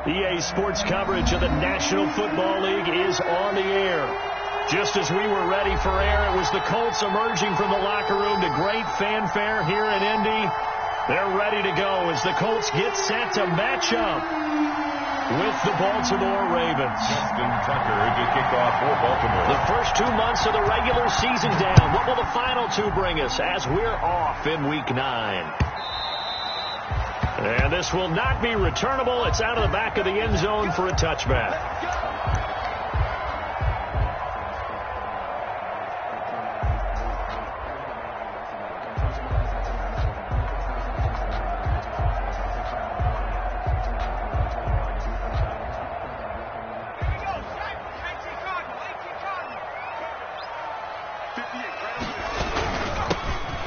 EA Sports coverage of the National Football League is on the air. Just as we were ready for air, it was the Colts emerging from the locker room to great fanfare here in Indy. They're ready to go as the Colts get set to match up with the Baltimore Ravens. Justin Tucker to kick off for Baltimore. The first 2 months of the regular season down. What will the final two bring us as we're off in Week 9? And this will not be returnable. It's out of the back of the end zone for a touchback.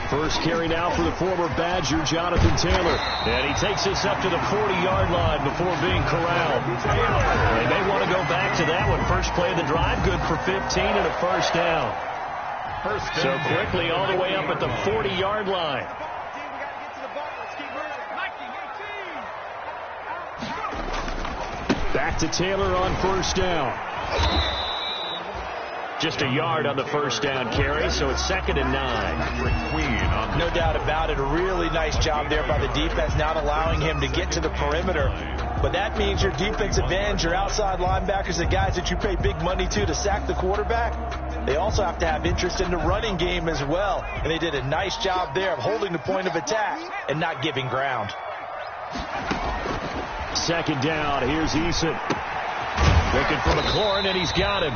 First carry now for the former Badger, Jonathan Taylor. And he takes us up to the 40-yard line before being corralled. They may want to go back to that one. First play of the drive, good for 15 and a first down. So quickly all the way up at the 40-yard line. Back to Taylor on first down. Just a yard on the first down carry, so it's 2nd and 9. No doubt about it. A really nice job there by the defense, not allowing him to get to the perimeter. But that means your defensive ends, your outside linebackers, the guys that you pay big money to sack the quarterback, they also have to have interest in the running game as well. And they did a nice job there of holding the point of attack and not giving ground. 2nd down. Here's Eason. Looking for McLaurin, and he's got him.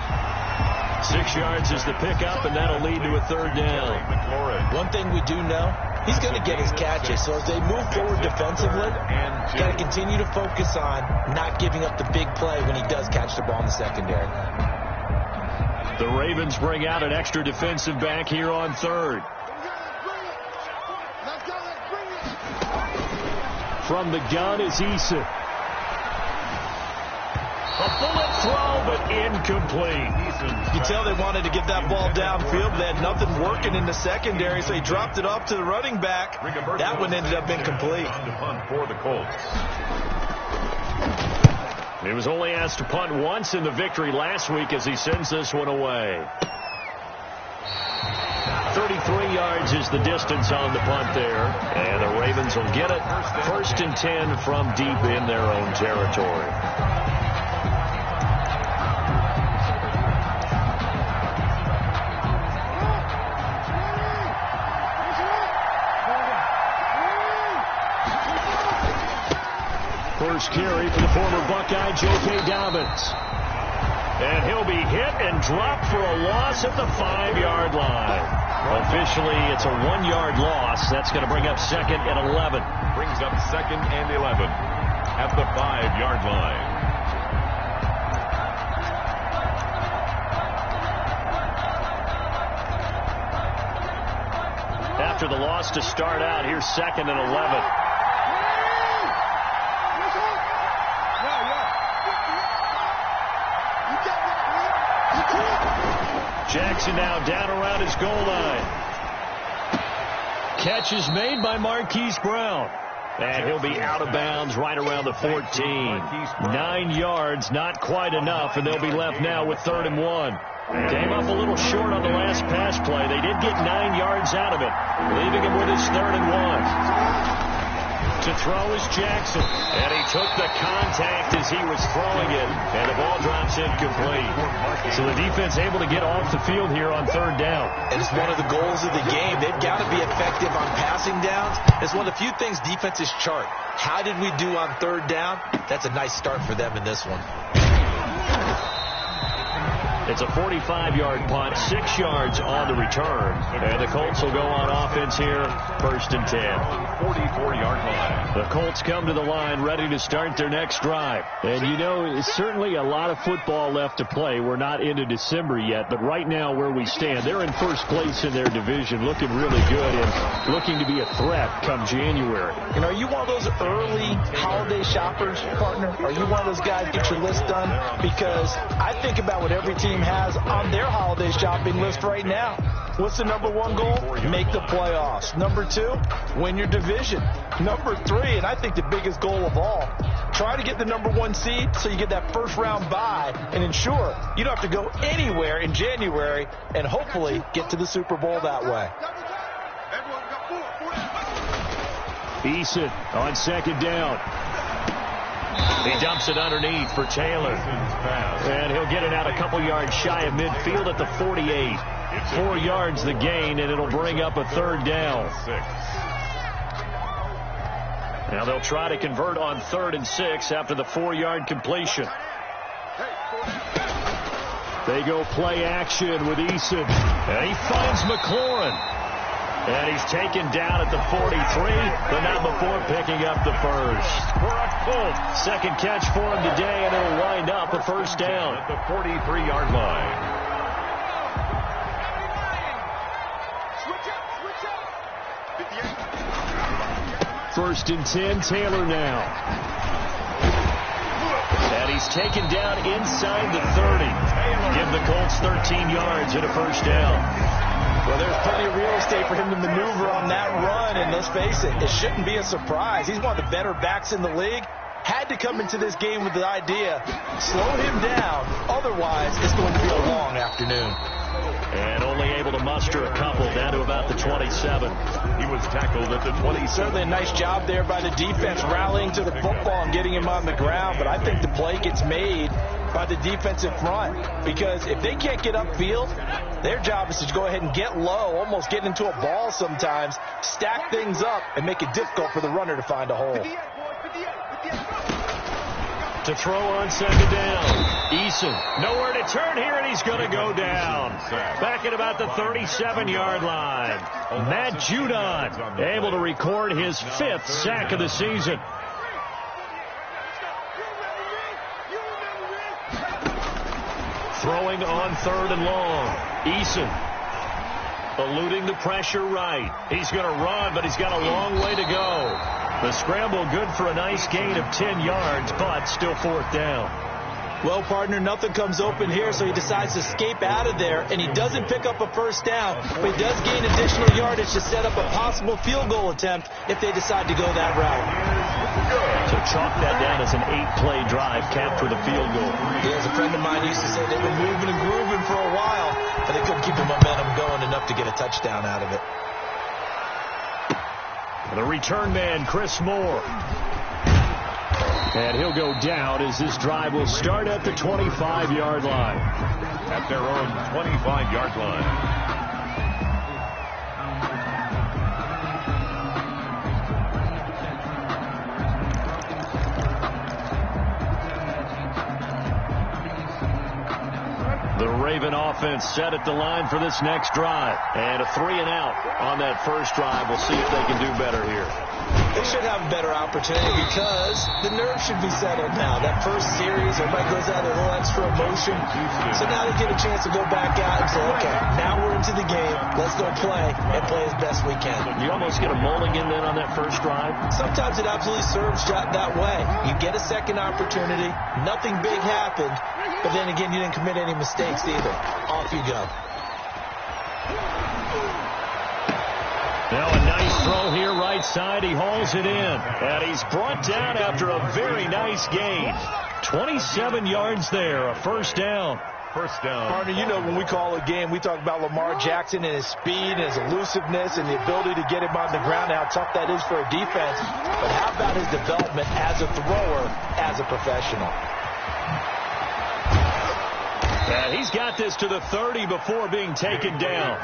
6 yards is the pickup, and that'll lead to a 3rd down. One thing we do know, he's going to get his catches. So as they move forward defensively, you got to continue to focus on not giving up the big play when he does catch the ball in the secondary. The Ravens bring out an extra defensive back here on 3rd. From the gun is Eason. A bullet throw, but incomplete. You can tell they wanted to get that ball downfield, but they had nothing working in the secondary, so he dropped it off to the running back. That one ended up incomplete. For the Colts. He was only asked to punt once in the victory last week as he sends this one away. 33 yards is the distance on the punt there, and the Ravens will get it 1st and 10 from deep in their own territory. First carry for the former Buckeye, J.K. Dobbins. And he'll be hit and dropped for a loss at the 5-yard line. Officially, it's a 1-yard loss. That's going to bring up 2nd and 11. Brings up 2nd and 11 at the 5-yard line. After the loss to start out, here's 2nd and 11. Jackson now down around his goal line. Catch is made by Marquise Brown. And he'll be out of bounds right around the 14. 9 yards, not quite enough, and they'll be left now with 3rd and 1. Came up a little short on the last pass play. They did get 9 yards out of it, leaving him with his 3rd and 1. To throw is Jackson, and he took the contact as he was throwing it, and the ball drops incomplete. So the defense able to get off the field here on 3rd down. And it's one of the goals of the game. They've got to be effective on passing downs. It's one of the few things defenses chart. How did we do on 3rd down? That's a nice start for them in this one. It's a 45-yard punt, 6 yards on the return. And the Colts will go on offense here, 1st and 10. 44-yard line. The Colts come to the line ready to start their next drive. And, you know, it's certainly a lot of football left to play. We're not into December yet, but right now where we stand, they're in first place in their division, looking really good and looking to be a threat come January. And are you one of those early holiday shoppers, partner? Are you one of those guys get your list done? Because I think about what every team has on their holiday shopping list right now. What's the number one goal? Make the playoffs. Number 2, win your division. Number 3, and I think the biggest goal of all, try to get the number 1 seed so you get that first round bye and ensure you don't have to go anywhere in January and hopefully get to the Super Bowl that way. Eason on second down. He dumps it underneath for Taylor. And he'll get it out a couple yards shy of midfield at the 48. 4 yards the gain, and it'll bring up a third down. Now they'll try to convert on 3rd and 6 after the 4-yard completion. They go play action with Eason. And he finds McLaurin. And he's taken down at the 43, but not before picking up the first. For a full second catch for him today, and it'll wind up a first down at the 43-yard line. First and 10, Taylor now. And he's taken down inside the 30. Give the Colts 13 yards and a first down. Well, there's plenty of real estate for him to maneuver on that run, and let's face it, it shouldn't be a surprise. He's one of the better backs in the league. Had to come into this game with the idea, slow him down, otherwise it's going to be a long afternoon. And only able to muster a couple down to about the 27. He was tackled at the 27. Certainly a nice job there by the defense rallying to the football and getting him on the ground, but I think the play gets made by the defensive front, because if they can't get upfield, their job is to go ahead and get low, almost get into a ball sometimes, stack things up, and make it difficult for the runner to find a hole. To throw on second down. Eason, nowhere to turn here, and he's going to go down. Back at about the 37-yard line. Matt Judon able to record his 5th sack of the season. Throwing on 3rd and long. Eason eluding the pressure right. He's going to run, but he's got a long way to go. The scramble good for a nice gain of 10 yards, but still 4th down. Well, partner, nothing comes open here, so he decides to escape out of there, and he doesn't pick up a first down, but he does gain additional yardage to set up a possible field goal attempt if they decide to go that route. So chalk that down as an 8-play drive capped with a field goal. Yeah, as a friend of mine used to say, they've been moving and grooving for a while, but they couldn't keep the momentum going enough to get a touchdown out of it. The return man, Chris Moore. And he'll go down as this drive will start at the 25-yard line. At their own 25-yard line. The Raven offense set at the line for this next drive. And a 3-and-out on that first drive. We'll see if they can do better here. They should have a better opportunity because the nerves should be settled now. That first series, everybody goes out with a little extra emotion. So now they get a chance to go back out and say, okay, now we're into the game. Let's go play and play as best we can. You almost get a mulligan then on that first drive? Sometimes it absolutely serves that way. You get a second opportunity. Nothing big happened. But then again, you didn't commit any mistakes either. Off you go. Now a nice throw here right side. He hauls it in. And he's brought down after a very nice gain. 27 yards there. A first down. First down. Partner, you know when we call a game, we talk about Lamar Jackson and his speed and his elusiveness and the ability to get him on the ground and how tough that is for a defense. But how about his development as a thrower, as a professional? And he's got this to the 30 before being taken down.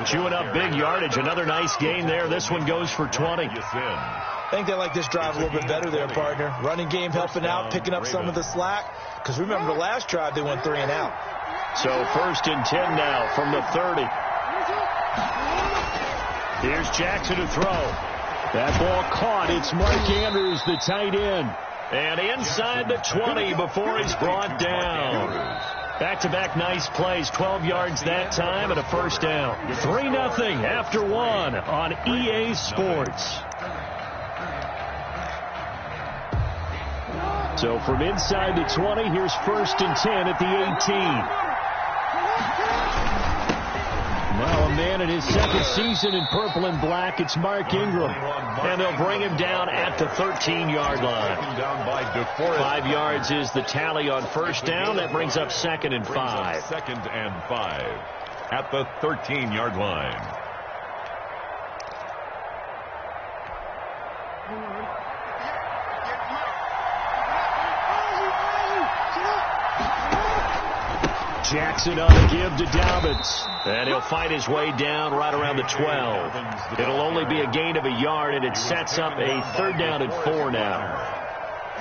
Chewing up big yardage. Another nice gain there. This one goes for 20. I think they like this drive a little bit better there, partner. Running game helping out, picking up some of the slack. Because remember, the last drive they went 3-and-out. So first and 10 now from the 30. Here's Jackson to throw. That ball caught. It's Mark Andrews, the tight end. And inside the 20 before he's brought down. Back-to-back nice plays, 12 yards that time and a first down. 3-0 after one on EA Sports. So from inside the 20, here's first and 10 at the 18. Now a man in his second season in purple and black. It's Mark Ingram. And they'll bring him down at the 13-yard line. 5 yards is the tally on first down. That brings up 2nd and 5. 2nd and 5 at the 13-yard line. Jackson on a give to Dobbins. And he'll fight his way down right around the 12. It'll only be a gain of a yard, and it sets up a 3rd down and 4 now.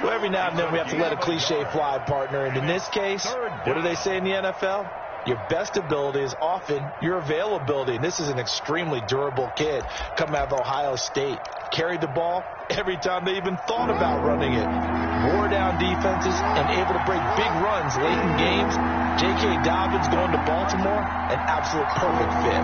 Well, every now and then we have to let a cliche fly, partner. And in this case, what do they say in the NFL? Your best ability is often your availability. And this is an extremely durable kid coming out of Ohio State. Carried the ball every time they even thought about running it. Wore down defenses and able to break big runs late in games. J.K. Dobbins going to Baltimore, an absolute perfect fit.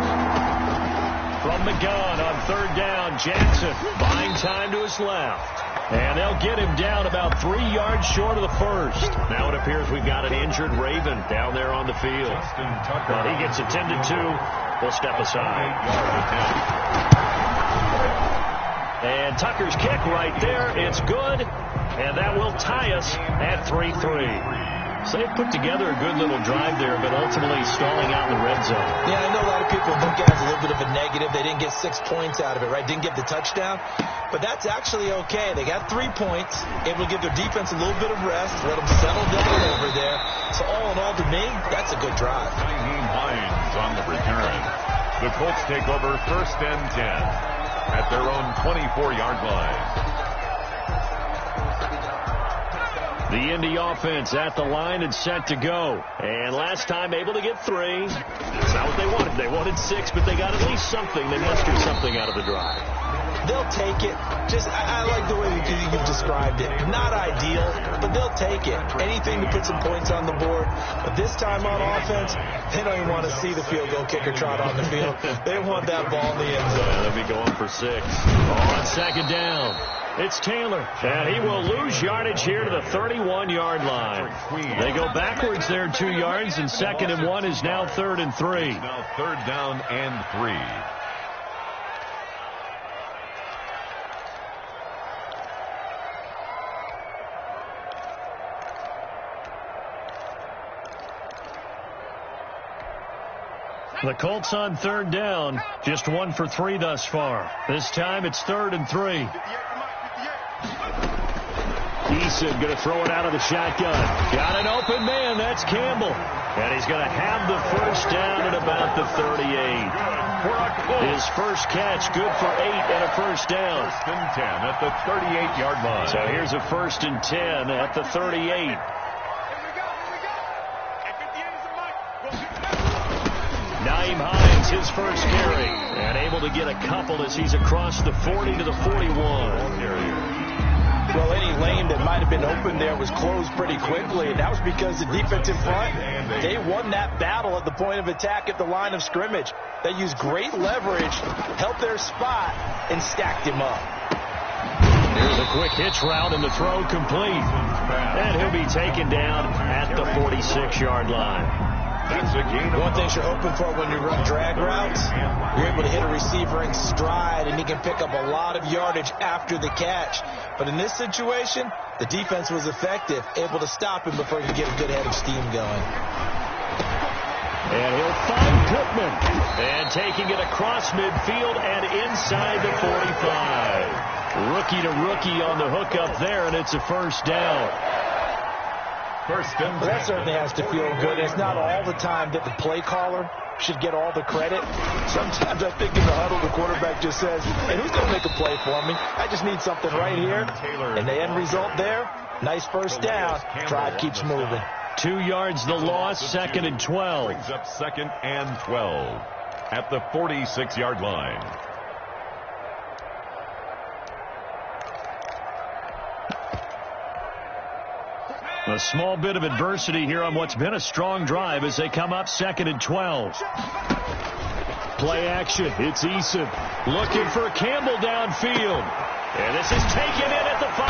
From the gun on 3rd down, Jackson buying time to his left. And they'll get him down about 3 yards short of the first. Now it appears we've got an injured Raven down there on the field. Well, he gets attended to. We'll step aside. And Tucker's kick right there. It's good. And that will tie us at 3-3. So they put together a good little drive there, but ultimately stalling out in the red zone. Yeah, I know a lot of people look at it as a little bit of a negative. They didn't get 6 points out of it, right? Didn't get the touchdown. But that's actually okay. They got 3 points, able to give their defense a little bit of rest, let them settle down over there. So all in all, to me, that's a good drive. Hines on the return. The Colts take over 1st and 10 at their own 24-yard line. The Indy offense at the line and set to go. And last time able to get 3. That's not what they wanted. They wanted 6, but they got at least something. They mustered something out of the drive. They'll take it. I like the way you've described it. Not ideal, but they'll take it. Anything to put some points on the board. But this time on offense, they don't even want to see the field goal kicker trot on the field. They want that ball in the end zone. Yeah, they'll be going for 6. On 2nd down. It's Taylor, and he will lose yardage here to the 31-yard line. They go backwards there 2 yards, and 2nd and 1 is now 3rd and 3. Now 3rd down and 3. The Colts on 3rd down, just 1 for 3 thus far. This time it's 3rd and 3. Eason going to throw it out of the shotgun. Got an open man. That's Campbell. And he's going to have the first down at about the 38. His first catch, good for 8 and a first down. 1st and 10 at the 38-yard line. So here's a 1st and 10 at the 38. Naeem Hines, his first carry. And able to get a couple as he's across the 40 to the 41. Well, any lane that might have been open there was closed pretty quickly, and that was because the defense in front, they won that battle at the point of attack at the line of scrimmage. They used great leverage, held their spot, and stacked him up. Here's a quick hitch route, and the throw complete. And he'll be taken down at the 46-yard line. That's a gain. One thing you're hoping for when you run drag routes, you're able to hit a receiver in stride, and he can pick up a lot of yardage after the catch. But in this situation, the defense was effective, able to stop him before he could get a good head of steam going. And he'll find Pittman. And taking it across midfield and inside the 45. Rookie to rookie on the hook up there, and it's a first down. Well, that certainly has to feel good. It's not all the time that the play caller should get all the credit. Sometimes I think in the huddle, the quarterback just says, hey, who's going to make a play for me? I just need something right here. And the end result there, nice first down. Drive keeps moving. 2 yards the loss, 2nd and 12. Brings up 2nd and 12 at the 46-yard line. A small bit of adversity here on what's been a strong drive as they come up 2nd and 12. Play action. It's Eason looking for Campbell downfield. And this is taken in at the 5.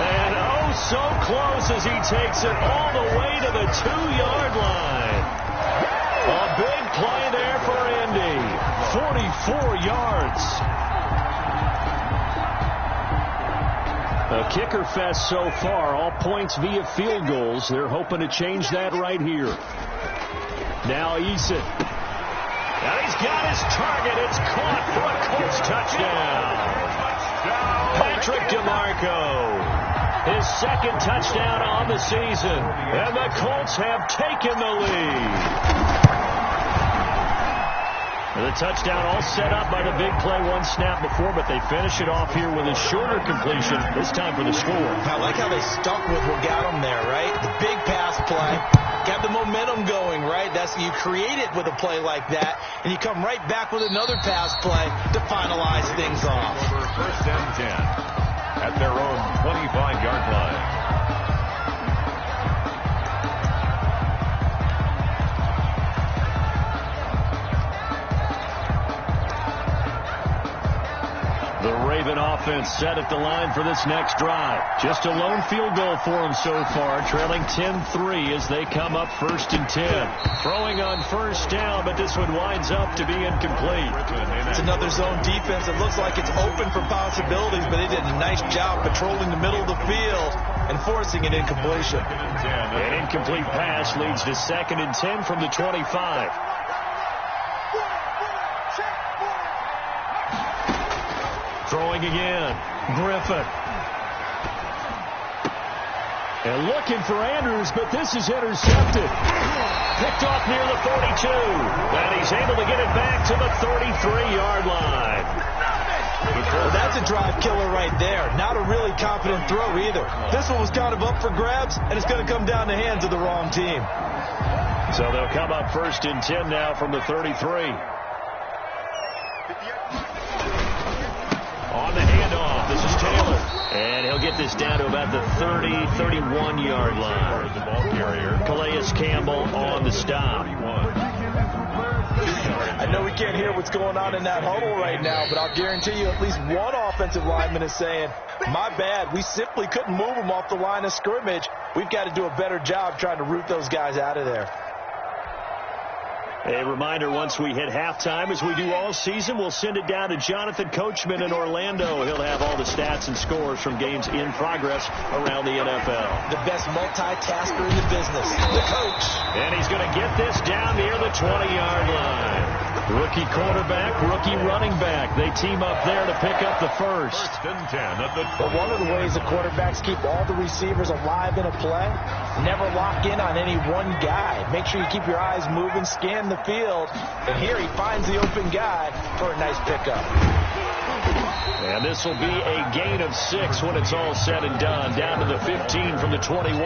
And oh, so close as he takes it all the way to the 2-yard line. A big play there for Indy. 44 yards. A kicker fest so far, all points via field goals. They're hoping to change that right here. Now Eason. And he's got his target. It's caught for a Colts touchdown. Patrick DeMarco. His second touchdown on the season. And the Colts have taken the lead. The touchdown all set up by the big play one snap before, but they finish it off here with a shorter completion, this time for the score. I like how they stuck with what got them there, right? The big pass play, got the momentum going, right? That's you create it with a play like that, and you come right back with another pass play to finalize things off. First and 10 at their own 25-yard line. The Raven offense set at the line for this next drive. Just a lone field goal for them so far, trailing 10-3 as they come up 1st and 10. Throwing on first down, but this one winds up to be incomplete. It's another zone defense. It looks like it's open for possibilities, but they did a nice job patrolling the middle of the field and forcing an incompletion. An incomplete pass leads to 2nd and 10 from the 25. Throwing again. Griffin. And looking for Andrews, but this is intercepted. Picked off near the 42. And he's able to get it back to the 33-yard line. Well, that's a drive killer right there. Not a really confident throw either. This one was kind of up for grabs, and it's going to come down the hands of the wrong team. So they'll come up 1st and 10 now from the 33. On the handoff, this is Taylor. And he'll get this down to about the 30, 31-yard line. The ball carrier. Calais Campbell on the stop. I know we can't hear what's going on in that huddle right now, but I'll guarantee you at least one offensive lineman is saying, my bad, we simply couldn't move them off the line of scrimmage. We've got to do a better job trying to root those guys out of there. A reminder, once we hit halftime, as we do all season, we'll send it down to Jonathan Coachman in Orlando. He'll have all the stats and scores from games in progress around the NFL. The best multitasker in the business, the coach. And he's going to get this down near the 20-yard line. Rookie quarterback, rookie running back. They team up there to pick up the first. 1st and 10 at the 20. But one of the ways the quarterbacks keep all the receivers alive in a play, never lock in on any one guy. Make sure you keep your eyes moving, scan the field, and here he finds the open guy for a nice pickup. And this will be a gain of 6 when it's all said and done, down to the 15 from the 21.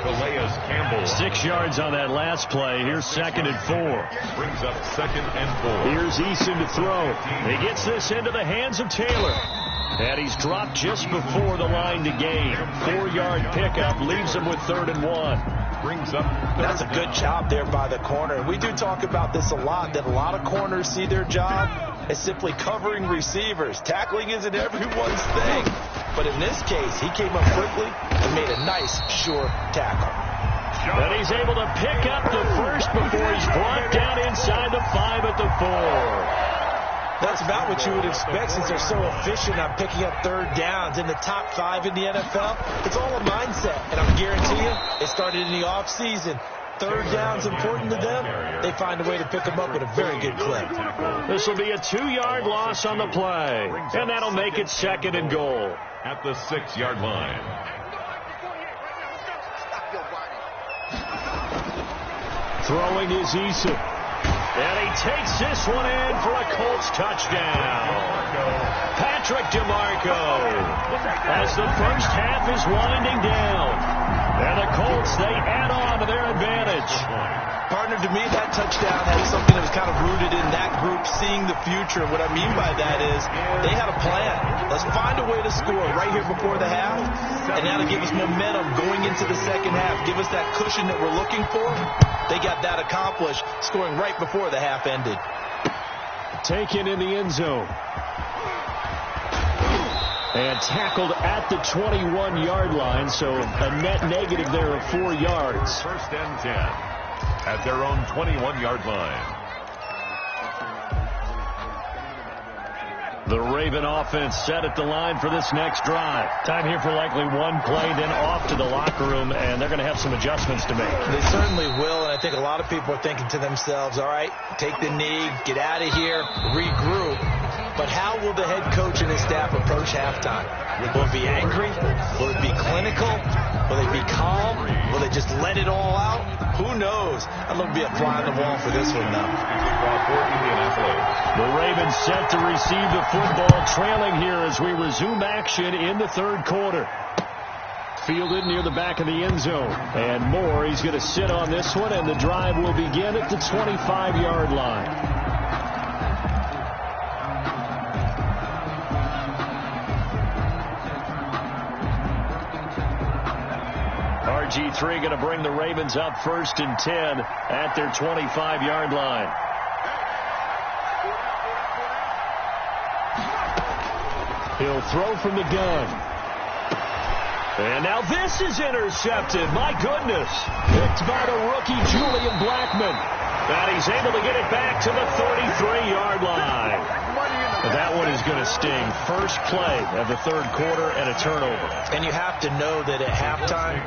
Calais Campbell. 6 yards on that last play. Here's 2nd and 4. Brings up 2nd and 4. Here's Eason to throw. He gets this into the hands of Taylor. And he's dropped just before the line to gain. 4-yard pickup leaves him with 3rd and 1. Brings up. That's a good job there by the corner. We do talk about this a lot, that a lot of corners see their job as simply covering receivers. Tackling isn't everyone's thing. But in this case, he came up quickly and made a nice, sure tackle. And he's able to pick up the first before he's brought down inside the 5 at the 4. That's about what you would expect since they're so efficient on picking up 3rd downs in the top 5 in the NFL. It's all a mindset, and I'm guaranteeing you, it started in the offseason. 3rd down's important to them. They find a way to pick them up at a very good clip. This will be a 2-yard loss on the play, and that'll make it 2nd and goal. At the 6-yard line. Throwing is Eason. And he takes this one in for a Colts touchdown. Patrick DeMarco. As the first half is winding down. And the Colts, they add on to their advantage. Partner, to me, that touchdown had something that was kind of rooted in that group seeing the future. What I mean by that is they had a plan. Let's find a way to score right here before the half, and that'll give us momentum going into the second half. Give us that cushion that we're looking for. They got that accomplished, scoring right before the half ended. Taken in the end zone. And tackled at the 21-yard line, so a net negative there of 4 yards. 1st and 10 at their own 21-yard line. The Raven offense set at the line for this next drive. Time here for likely one play, then off to the locker room, and they're going to have some adjustments to make. They certainly will, and I think a lot of people are thinking to themselves, all right, take the knee, get out of here, regroup. But how will the head coach and his staff approach halftime? Will it be angry? Will it be clinical? Will they be calm? Will they just let it all out? Who knows? I'm going to be a fly on the wall for this one, though. The Ravens set to receive the football, trailing here as we resume action in the third quarter. Fielded near the back of the end zone. And Moore, he's going to sit on this one, and the drive will begin at the 25-yard line. RG3 going to bring the Ravens up 1st and 10 at their 25-yard line. He'll throw from the gun. And now this is intercepted. My goodness. Picked by the rookie Julian Blackmon. And he's able to get it back to the 33-yard line. That one is going to sting. First play of the third quarter and a turnover. And you have to know that at halftime,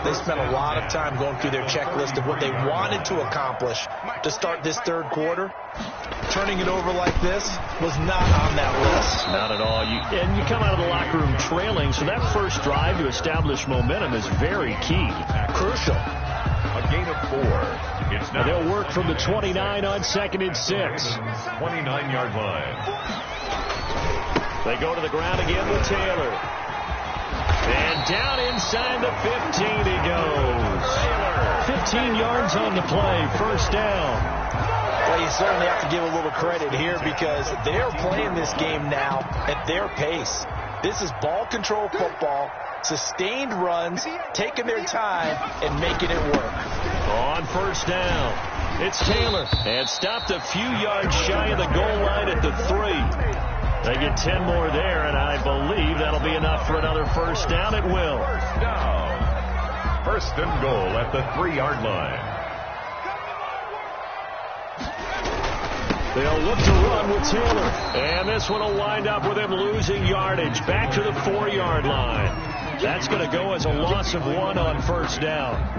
they spent a lot of time going through their checklist of what they wanted to accomplish to start this third quarter. Turning it over like this was not on that list. Not at all. And you come out of the locker room trailing, so that first drive to establish momentum is very key. Crucial. A gain of 4. It's now they'll work from the 29 on 2nd and 6. 29-yard line. They go to the ground again with Taylor. And down inside the 15 he goes. 15 yards on the play. First down. Well, you certainly have to give a little credit here because they're playing this game now at their pace. This is ball control football, sustained runs, taking their time, and making it work. On first down, it's Taylor. And stopped a few yards shy of the goal line at the 3. They get 10 more there, and I believe that'll be enough for another first down. It will. First and goal at the 3-yard line. They'll look to run with Taylor. And this one will wind up with him losing yardage. Back to the 4-yard line. That's going to go as a loss of 1 on first down.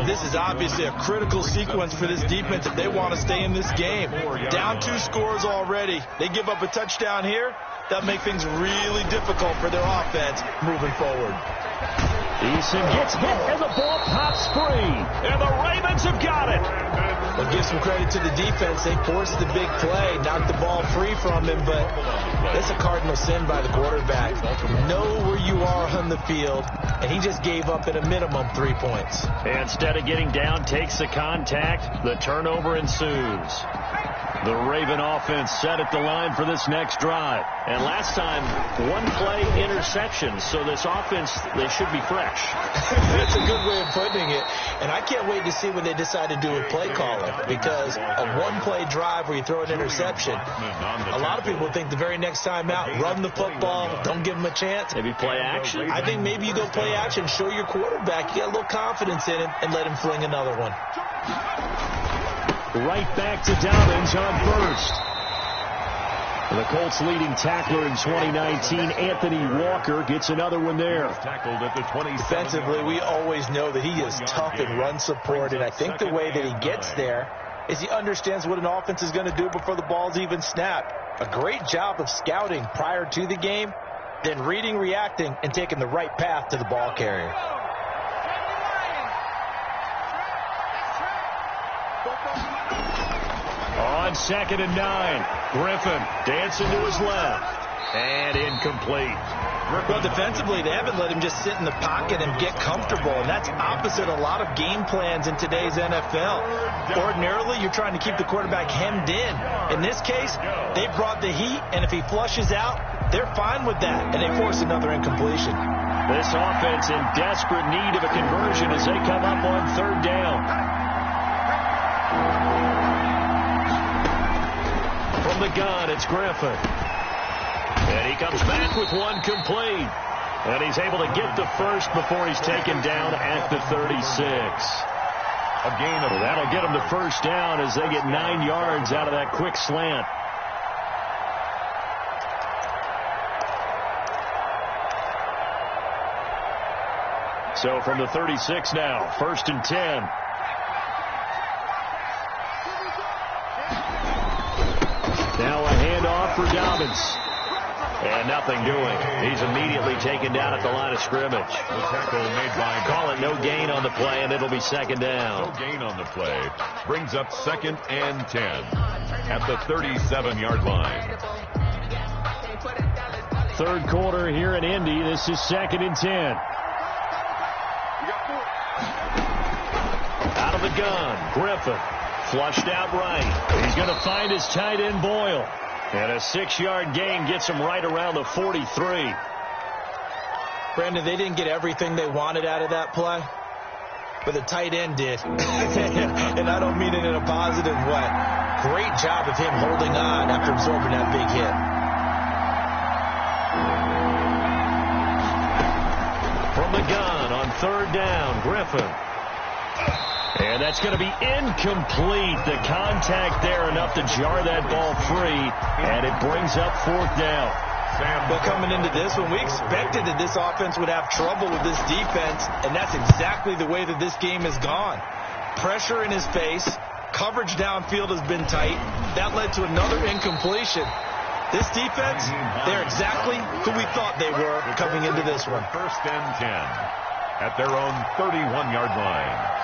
This is obviously a critical sequence for this defense if they want to stay in this game. Down 2 scores already. They give up a touchdown here. That'll make things really difficult for their offense moving forward. Eason gets hit as a ball pops free. And the Ravens have got it. Well, give some credit to the defense. They forced the big play, knocked the ball free from him, but that's a cardinal sin by the quarterback. Know where you are on the field, and he just gave up at a minimum 3 points. And instead of getting down, takes the contact. The turnover ensues. The Raven offense set at the line for this next drive. And last time, 1 play interception. So this offense, they should be fresh. That's a good way of putting it. And I can't wait to see what they decide to do with play calling. Because a 1-play drive where you throw an interception, a lot of people think the very next time out, run the football, don't give them a chance. Maybe play action? I think maybe you go play action, show your quarterback, you get a little confidence in him, and let him fling another one. Right back to Dobbins on first. The Colts leading tackler in 2019, Anthony Walker, gets another one there. Tackled at the 20. Defensively, we always know that he is tough in run support, and I think the way that he gets there is he understands what an offense is going to do before the ball's even snapped. A great job of scouting prior to the game, then reading, reacting, and taking the right path to the ball carrier. On 2nd and 9, Griffin dancing to his left. And incomplete. Well, defensively, they haven't let him just sit in the pocket and get comfortable, and that's opposite a lot of game plans in today's NFL. Ordinarily, you're trying to keep the quarterback hemmed in. In this case, they brought the heat, and if he flushes out, they're fine with that, and they force another incompletion. This offense in desperate need of a conversion as they come up on 3rd down. From the gun, it's Griffin. And he comes back with 1 complete. And he's able to get the first before he's taken down at the 36. A gain of that'll get him the first down as they get 9 yards out of that quick slant. So from the 36 now, 1st and 10. Now a handoff for Dobbins. And nothing doing. He's immediately taken down at the line of scrimmage. The tackle made by... Call it no gain on the play, and it'll be 2nd down. No gain on the play. Brings up 2nd and 10 at the 37-yard line. 3rd quarter here in Indy. This is 2nd and 10. Out of the gun, Griffin. Flushed out right. He's going to find his tight end, Boyle. And a 6-yard gain gets him right around the 43. Brandon, they didn't get everything they wanted out of that play, but the tight end did. And I don't mean it in a positive way. Great job of him holding on after absorbing that big hit. From the gun on 3rd down, Griffin. And that's going to be incomplete. The contact there enough to jar that ball free, and it brings up 4th down. But coming into this one, we expected that this offense would have trouble with this defense, and that's exactly the way that this game has gone. Pressure in his face. Coverage downfield has been tight. That led to another incompletion. This defense, they're exactly who we thought they were coming into this one. 1st and 10 at their own 31-yard line.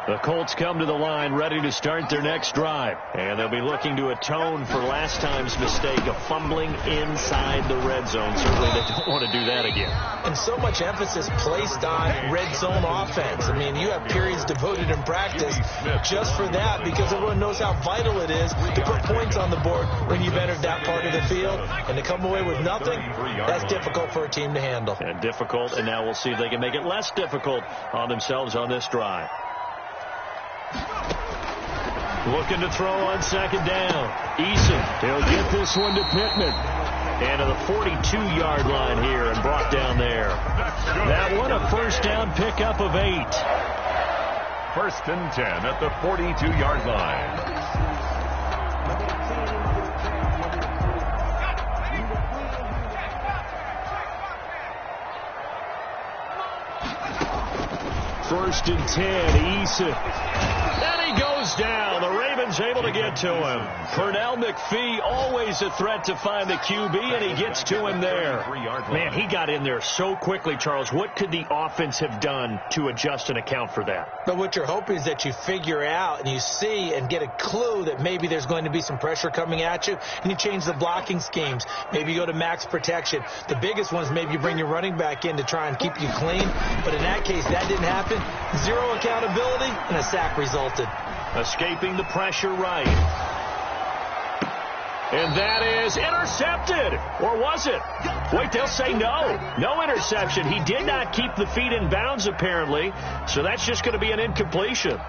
The Colts come to the line ready to start their next drive. And they'll be looking to atone for last time's mistake of fumbling inside the red zone. Certainly they don't want to do that again. And so much emphasis placed on red zone offense. I mean, you have periods devoted in practice just for that because everyone knows how vital it is to put points on the board when you've entered that part of the field. And to come away with nothing, that's difficult for a team to handle. And difficult, and now we'll see if they can make it less difficult on themselves on this drive. Looking to throw on 2nd down. Eason, he'll get this one to Pittman. And to the 42-yard line here and brought down there. That one a 1st down pickup of 8. 1st and 10 at the 42-yard line. First and 10, Eason. And he goes down. The Ravens able to get to him. Pernell McPhee always a threat to find the QB, and he gets to him there. Man, he got in there so quickly, Charles. What could the offense have done to adjust and account for that? But what you're hoping is that you figure out and you see and get a clue that maybe there's going to be some pressure coming at you, and you change the blocking schemes. Maybe you go to max protection. The biggest one is maybe you bring your running back in to try and keep you clean. But in that case, that didn't happen. 0 accountability, and a sack resulted. Escaping the pressure right. And that is intercepted. Or was it? Wait, they'll say no. No interception. He did not keep the feet in bounds, apparently. So that's just going to be an incompletion.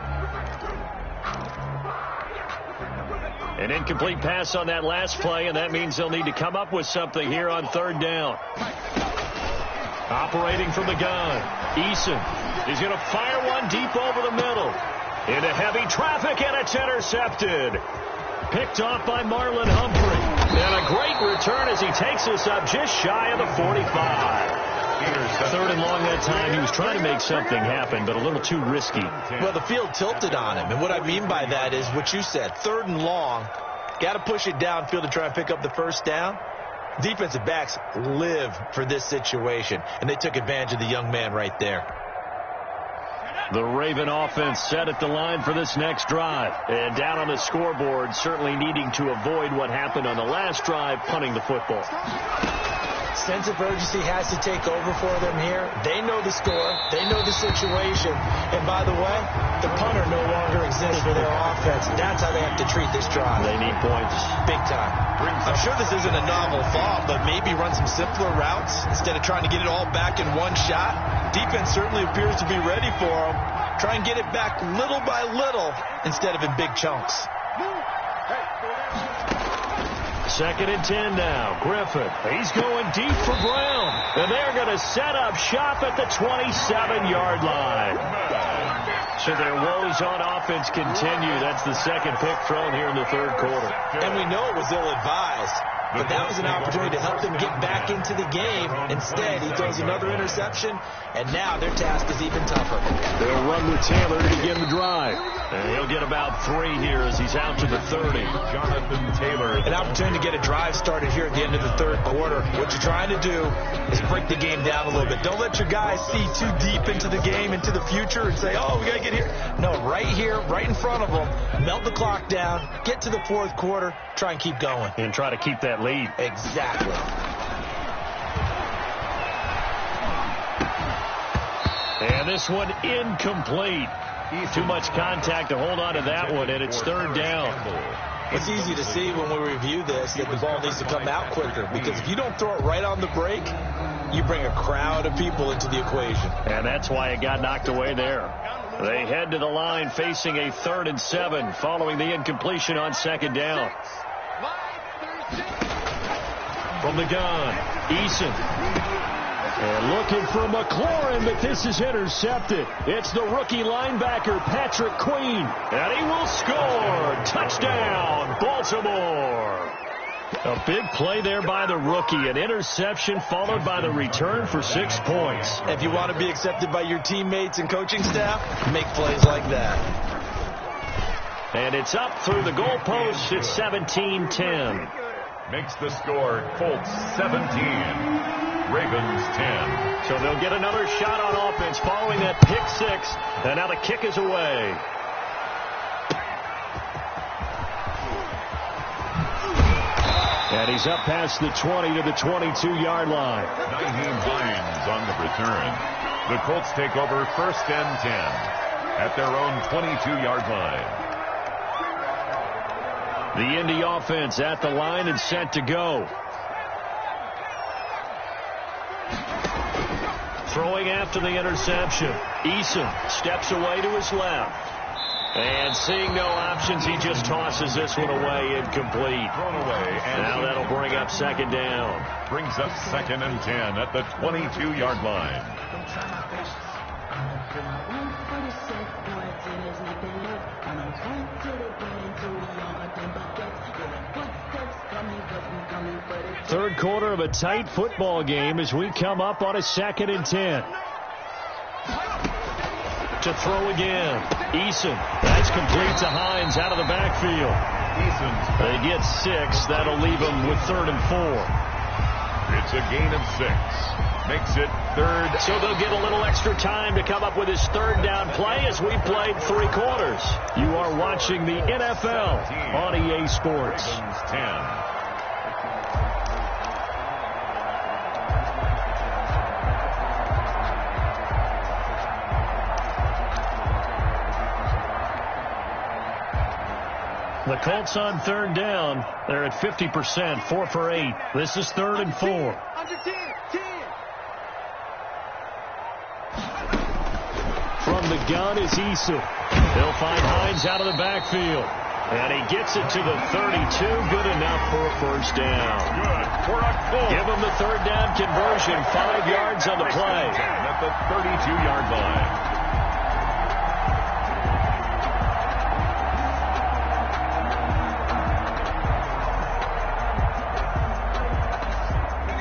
An incomplete pass on that last play, and that means they'll need to come up with something here on 3rd down. Operating from the gun. Eason. He's going to fire one deep over the middle. Into heavy traffic, and it's intercepted. Picked off by Marlon Humphrey. And a great return as he takes us up just shy of the 45. 3rd and long that time. He was trying to make something happen, but a little too risky. Well, the field tilted on him. And what I mean by that is what you said. 3rd and long. Got to push it downfield to try and pick up the 1st down. Defensive backs live for this situation, and they took advantage of the young man right there. The Raven offense set at the line for this next drive. And down on the scoreboard, certainly needing to avoid what happened on the last drive, punting the football. Sense of urgency has to take over for them here. They know the score. They know the situation. And by the way, the punter no longer exists for their offense. That's how they have to treat this drive. They need points. Big time. I'm sure this isn't a novel thought, but maybe run some simpler routes instead of trying to get it all back in one shot. Defense certainly appears to be ready for them. Try and get it back little by little instead of in big chunks. 2nd and 10 now. Griffin. He's going deep for Brown. And they're going to set up shop at the 27-yard line. So their woes on offense continue. That's the second pick thrown here in the third quarter. And we know it was ill-advised, but that was an opportunity to help them get back into the game. Instead, he throws another interception, and now their task is even tougher. They'll run with Taylor to begin the drive. And he'll get about 3 here as he's out to the 30. Jonathan Taylor. An opportunity to get a drive started here at the end of the third quarter. What you're trying to do is break the game down a little bit. Don't let your guys see too deep into the game, into the future, and say, oh, we got to get here. No, right here, right in front of them, melt the clock down, get to the fourth quarter, try and keep going. And try to keep that lead. Exactly. And this one incomplete. Too much contact to hold on to that one, and it's third down. It's easy to see when we review this that the ball needs to come out quicker, because if you don't throw it right on the break, you bring a crowd of people into the equation. And that's why it got knocked away there. They head to the line facing a 3rd and 7 following the incompletion on second down. From the gun, Eason. And looking for McLaurin, but this is intercepted. It's the rookie linebacker, Patrick Queen. And he will score. Touchdown, Baltimore. A big play there by the rookie. An interception followed by the return for 6 points. If you want to be accepted by your teammates and coaching staff, make plays like that. And it's up through the goalposts. It's 17-10. Makes the score Colts 17. Ravens 10. So they'll get another shot on offense following that pick 6. And now the kick is away. And he's up past the 20 to the 22-yard line. Nyheim Hines on the return. The Colts take over 1st and 10 at their own 22-yard line. The Indy offense at the line and set to go. Throwing after the interception. Eason steps away to his left. And seeing no options, he just tosses this one away, incomplete. Thrown away. And now that'll bring up second down. Brings up 2nd and 10 at the 22-yard line. Third quarter of a tight football game as we come up on a 2nd and 10. To throw again. Eason. That's complete to Hines out of the backfield. Eason. They get 6. That'll leave them with 3rd and 4. It's a gain of 6. Makes it 3rd. So they'll get a little extra time to come up with his 3rd down play as we played 3 quarters. You are watching the NFL on EA Sports. 10. The Colts on 3rd down. They're at 50%, 4 for 8. This is 3rd and 4. From the gun is Eason. They'll find Hines out of the backfield. And he gets it to the 32. Good enough for a 1st down. Good for a goal. Give him the 3rd down conversion. 5 yards on the play. At the 32-yard line.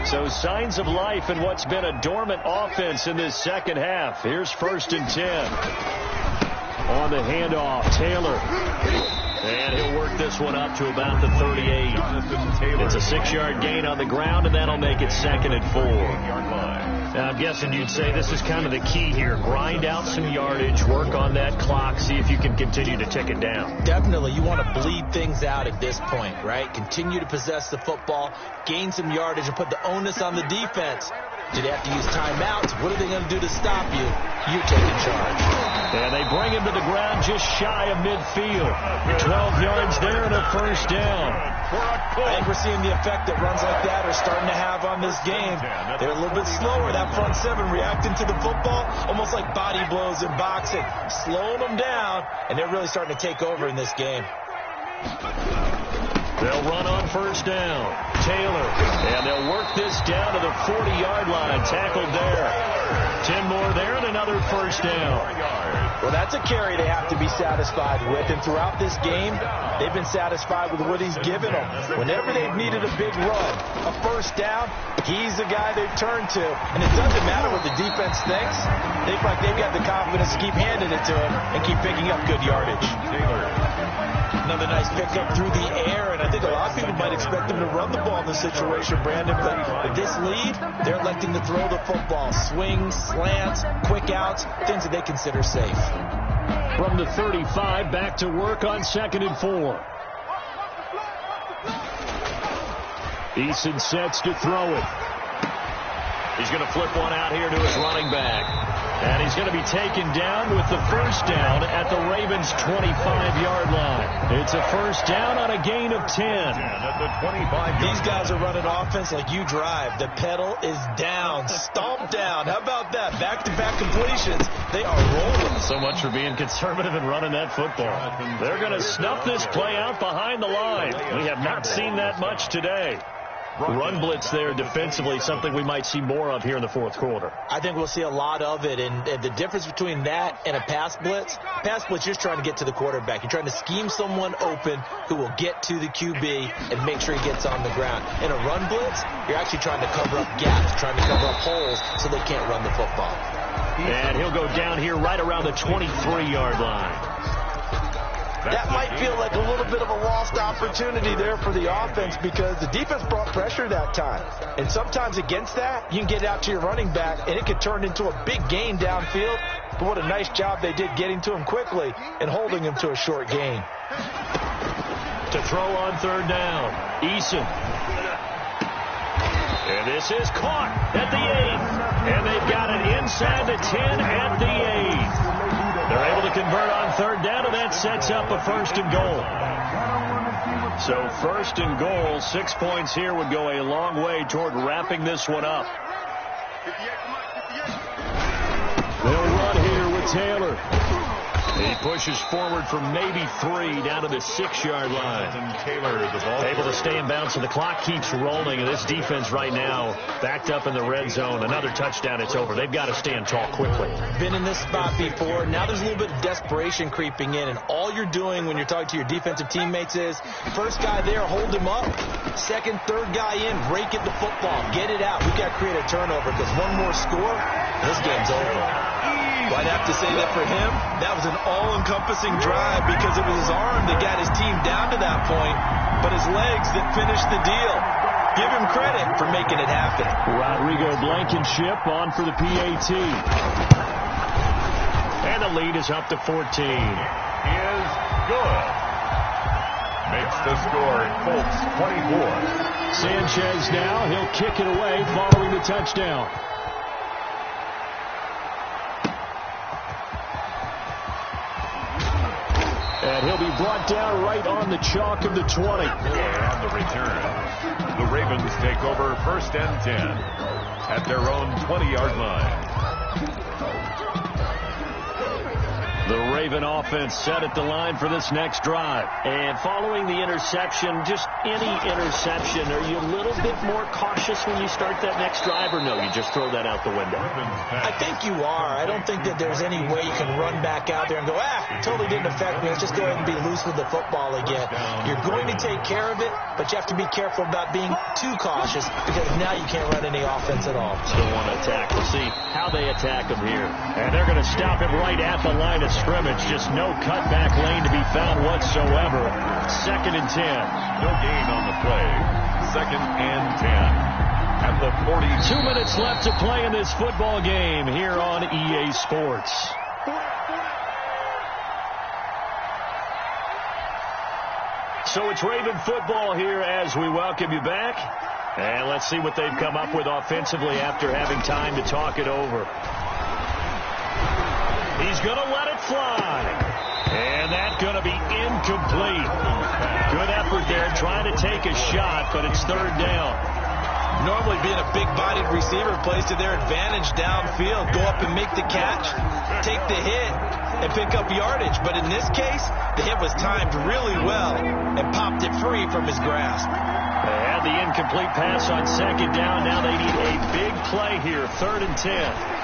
So signs of life in what's been a dormant offense in this second half. Here's 1st and 10. On the handoff, Taylor. And he'll work this one up to about the 38. It's a 6-yard gain on the ground, and that'll make it 2nd and 4. Now, I'm guessing you'd say this is kind of the key here. Grind out some yardage, work on that clock, see if you can continue to tick it down. Definitely. You want to bleed things out at this point, right? Continue to possess the football, gain some yardage, and put the onus on the defense. Do they have to use timeouts? What are they going to do to stop you? You're taking charge. And they bring him to the ground just shy of midfield. 12 yards there and a 1st down. I think we're seeing the effect that runs like that are starting to have on this game. They're a little bit slower. That front 7 reacting to the football, almost like body blows in boxing. Slowing them down, and they're really starting to take over in this game. They'll run on 1st down. Taylor. And they'll work this down to the 40-yard line. Tackled there. 10 more there and another 1st down. Well, that's a carry they have to be satisfied with. And throughout this game, they've been satisfied with what he's given them. Whenever they've needed a big run, a first down, he's the guy they've turned to. And it doesn't matter what the defense thinks. They feel like they've got the confidence to keep handing it to him and keep picking up good yardage. Another nice pickup through the air, and I think a lot of people might expect them to run the ball in this situation, Brandon, but with this lead, they're electing to throw the football. Swings, slants, quick outs, things that they consider safe. From the 35, back to work on 2nd and 4. Eason sets to throw it. He's going to flip one out here to his running back. And he's going to be taken down with the first down at the Ravens' 25-yard line. It's a first down on a gain of 10. At the 25. These guys are running offense like you drive. The pedal is down, stomped down. How about that? Back-to-back completions. They are rolling. So much for being conservative and running that football. They're going to snuff this play out behind the line. We have not seen that much today. Run blitz there defensively, something we might see more of here in the fourth quarter. I think we'll see a lot of it, and the difference between that and a pass blitz, you're just trying to get to the quarterback. You're trying to scheme someone open who will get to the QB and make sure he gets on the ground. In a run blitz, you're actually trying to cover up gaps, trying to cover up holes so they can't run the football. And he'll go down here right around the 23-yard line. That might feel like a little bit of a lost opportunity there for the offense because the defense brought pressure that time. And sometimes against that, you can get out to your running back, and it could turn into a big gain downfield. But what a nice job they did getting to him quickly and holding him to a short gain. To throw on 3rd down, Eason. And this is caught at the 8. And they've got it inside the 10 at the 8. They're able to convert on 3rd down, and that sets up a 1st and goal. So 1st and goal, 6 points here would go a long way toward wrapping this one up. They'll run here with Taylor. He pushes forward for maybe 3 down to the 6-yard line. Taylor, the ball able to stay in bounds, so the clock keeps rolling. And this defense right now backed up in the red zone. Another touchdown, it's over. They've got to stand tall quickly. Been in this spot before. Now there's a little bit of desperation creeping in. And all you're doing when you're talking to your defensive teammates is first guy there, hold him up. Second, third guy in, break it the football. Get it out. We've got to create a turnover because one more score, this game's over. Well, I'd have to say that for him, that was an all-encompassing drive because it was his arm that got his team down to that point, but his legs that finished the deal. Give him credit for making it happen. Rodrigo Blankenship on for the PAT. And the lead is up to 14. is good. Makes the score Colts 24. Sanchez now, he'll kick it away following the touchdown. And he'll be brought down right on the chalk of the 20. On the return, the Ravens take over 1st and 10 at their own 20-yard line. The Raven offense set at the line for this next drive. And following the interception, just any interception, are you a little bit more cautious when you start that next drive, or no, you just throw that out the window? I think you are. I don't think that there's any way you can run back out there and go, totally didn't affect me. Let's just go ahead and be loose with the football again. You're going to take care of it, but you have to be careful about being too cautious because now you can't run any offense at all. Still want to attack. We'll see how they attack them here. And they're going to stop him right at the line of scrimmage. Just no cutback lane to be found whatsoever. 2nd and 10. No gain on the play. 2nd and 10 at the 40. 2 minutes left to play in this football game here on EA Sports. So it's Raven football here as we welcome you back. And let's see what they've come up with offensively after having time to talk it over. He's going to let it fly. And that's going to be incomplete. Good effort there trying to take a shot, but it's 3rd down. Normally being a big-bodied receiver plays to their advantage downfield. Go up and make the catch, take the hit, and pick up yardage. But in this case, the hit was timed really well and popped it free from his grasp. They had the incomplete pass on 2nd down. Now they need a big play here, 3rd and 10.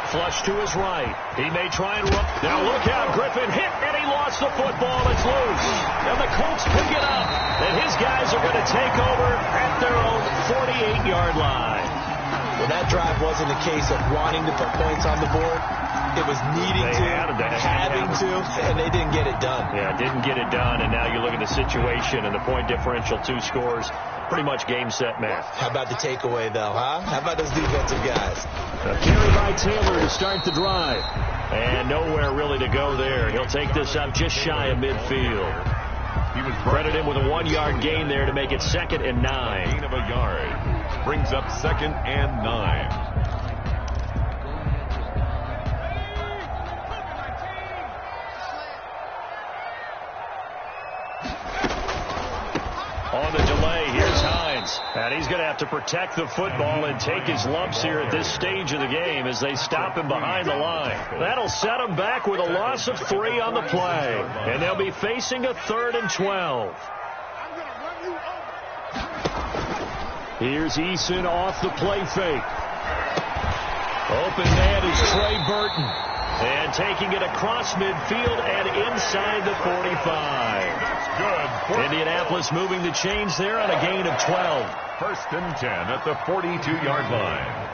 Flush to his right. He may try and run. Now look out. Griffin hit, and he lost the football. It's loose. And the Colts pick it up. And his guys are going to take over at their own 48-yard line. Well, that drive wasn't a case of wanting to put points on the board. It was needing having to, and they didn't get it done. Yeah, didn't get it done, and now you look at the situation and the point differential, 2 scores, pretty much game, set, match. How about the takeaway, though, huh? How about those defensive guys? A carry by Taylor to start the drive. And nowhere really to go there. He'll take this up just shy of midfield. He was credited with a 1-yard gain there to make it 2nd and 9. Gain of a yard. Brings up 2nd and 9. On the delay, here's Hines. And he's going to have to protect the football and take his lumps here at this stage of the game as they stop him behind the line. That'll set him back with a loss of 3 on the play. And they'll be facing a 3rd and 12. Here's Eason off the play fake. Open man is Trey Burton. And taking it across midfield and inside the 45. That's good. Indianapolis moving the chains there on a gain of 12. 1st and 10 at the 42-yard line.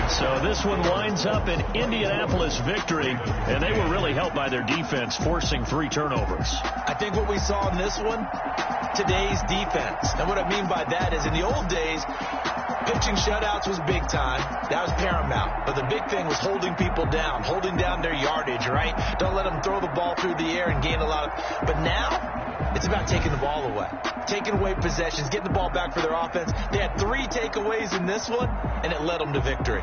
So this one winds up an Indianapolis victory, and they were really helped by their defense, forcing 3 turnovers. I think what we saw in this one, today's defense. And what I mean by that is in the old days, pitching shutouts was big time. That was paramount. But the big thing was holding people down, holding down their yardage, right? Don't let them throw the ball through the air and gain a lot of... But now, it's about taking the ball away. Taking away possessions, getting the ball back for their offense. They had 3 takeaways in this one, and it led them to victory.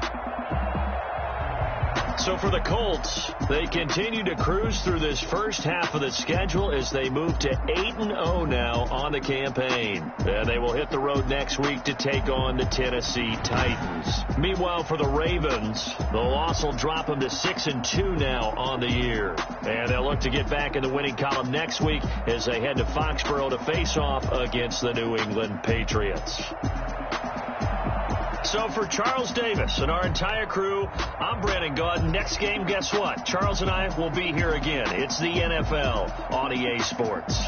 So for the Colts, they continue to cruise through this first half of the schedule as they move to 8-0 now on the campaign. And they will hit the road next week to take on the Tennessee Titans. Meanwhile, for the Ravens, the loss will drop them to 6-2 now on the year. And they'll look to get back in the winning column next week as they head to Foxborough to face off against the New England Patriots. So for Charles Davis and our entire crew, I'm Brandon Gaudin. Next game, guess what? Charles and I will be here again. It's the NFL on EA Sports.